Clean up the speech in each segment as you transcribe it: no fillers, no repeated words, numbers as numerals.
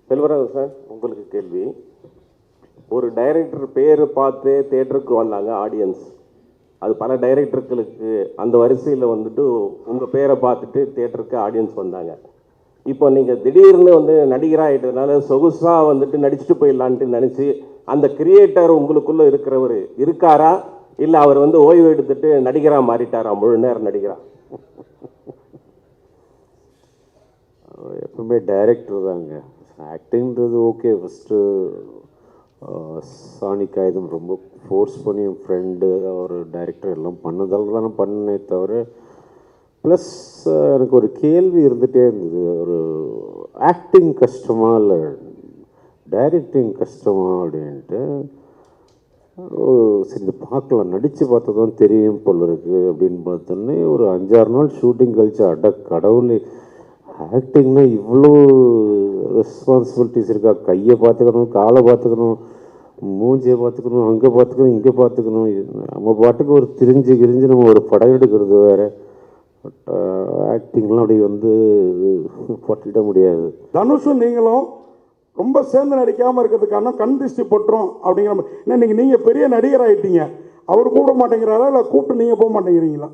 Selvaraj sir, உங்களுக்கு கேள்வி. ஒரு டைரக்டர் பேரை பார்த்து தேட்டருக்கு வந்தாங்க ஆடியன்ஸ். அது பல டைரக்டர்களுக்கு அந்த வரிசையில் வந்துட்டு உங்கள் பேரை பார்த்துட்டு தேட்டருக்கு ஆடியன்ஸ் வந்தாங்க. இப்போ நீங்கள் திடீர்னு வந்து நடிகராக ஆகிட்டதுனால சொகுசாக வந்துட்டு நடிச்சுட்டு போயிடலான்ட்டு நினச்சி அந்த கிரியேட்டர் உங்களுக்குள்ளே இருக்கிறவர் இருக்காரா, இல்லை அவர் வந்து ஓய்வு எடுத்துட்டு நடிகராக மாறிட்டாரா, முழு நேரம் நடிகராக? எப்பவுமே டைரக்டர் தாங்க. ஆக்டிங்கிறது ஓகே. ஃபஸ்ட்டு சானிக் ஆயுதம் ரொம்ப ஃபோர்ஸ் பண்ணி என் ஃப்ரெண்டு அவர் டைரக்டர் எல்லாம் பண்ணதால் தான் நான் பண்ணே தவிர, ப்ளஸ் எனக்கு ஒரு கேள்வி இருந்துகிட்டே இருந்தது. ஒரு ஆக்டிங் கஷ்டமா இல்லை டைரக்டிங் கஷ்டமா அப்படின்ட்டு. சரி இது பார்க்கலாம், நடித்து பார்த்தா தான் தெரியும் போல இருக்குது அப்படின்னு பார்த்தோன்னே ஒரு 5-6 நாள் ஷூட்டிங் கழிச்சு அட கடவுளே, ஆக்டிங்னா இவ்வளோ ரெஸ்பான்சிபிலிட்டிஸ் இருக்கா? கையை பார்த்துக்கணும், காலை பார்த்துக்கணும், மூஞ்சியை பார்த்துக்கணும், அங்கே பார்த்துக்கணும், இங்கே பார்த்துக்கணும். நம்ம பாட்டுக்கு ஒரு திரிஞ்சு நம்ம ஒரு படம் எடுக்கிறது வேறு. பட் ஆக்டிங்லாம் அப்படி வந்து பட்டிட முடியாது. தனுஷும் நீங்களும் ரொம்ப சேர்ந்து நடிக்காமல் இருக்கிறதுக்கான கண் திருஷ்டி பட்டுரும் அப்படிங்கிற ஏன்னா நீங்கள் பெரிய நடிகர் ஆகிட்டீங்க. அவர் கூப்பிட மாட்டேங்கிறாரா, இல்லை கூப்பிட்டு நீங்கள் போக மாட்டேங்கிறீங்களா?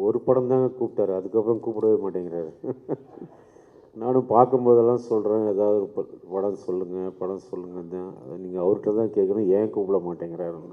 ஒரு படம் தாங்க கூப்பிட்டாரு, அதுக்கப்புறம் கூப்பிடவே மாட்டேங்கிறாரு. நானும் பார்க்கும்போதெல்லாம் சொல்கிறேன், ஏதாவது ஒரு படம் சொல்லுங்கள் தான். அதை நீங்கள் அவர்கிட்ட தான் கேட்கணும், ஏன் கூப்பிட மாட்டேங்கிறாருன்னு.